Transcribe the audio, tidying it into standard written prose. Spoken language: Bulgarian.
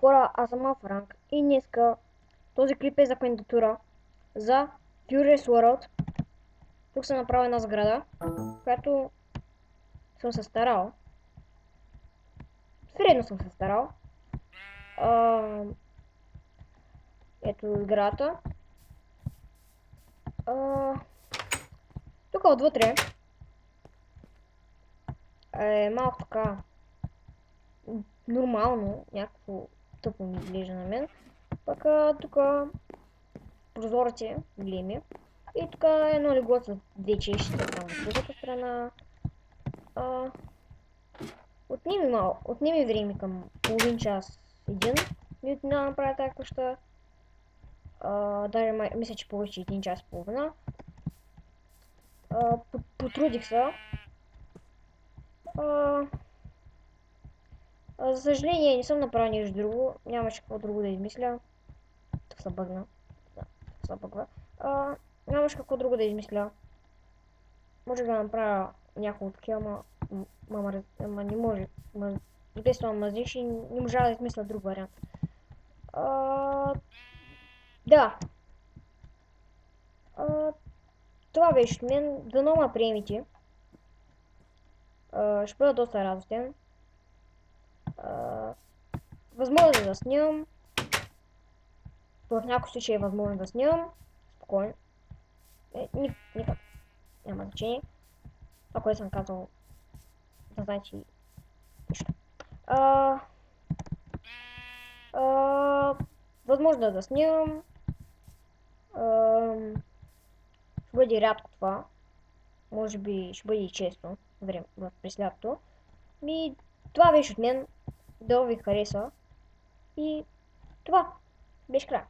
хора, аз съм Алфаранг и днеска този клип е за кандидатура за Furious World. Тук съм направил една сграда, която съм се старал. Средно съм се старал. Ето сградата. Тук отвътре е малко така нормално, някакво тъпо ми изглежда на мен. Пък тук прозорци големи. И тук е едно легло с две чеши там от другата страна. Отнеми време към половин час, един минут да направя тази къща. Даже мисля, че повече един час и половина. Потрудих се. За съжаление не съм направил нещо друго, нямаше какво друго да измисля. Тук се бъгна. Да, тук се бъгва. Нямаше какво друго да измисля. Може да направя няколко такива, ама не може. Естествено мазиш и не можа да измисля друг вариант. Да. Това беше от мен. Дано ме приемите. Ще бъда доста радостен. Възможно е да снимам. В някои случаи е възможно да снимам. Спокойно. Никак. Няма значение. Това, което съм казал, да значи нищо. Възможно е да снимам. Ще бъде рядко това. Може би ще бъде и често време през лятото. Това беше от мен. Да ви хареса. И това беше край.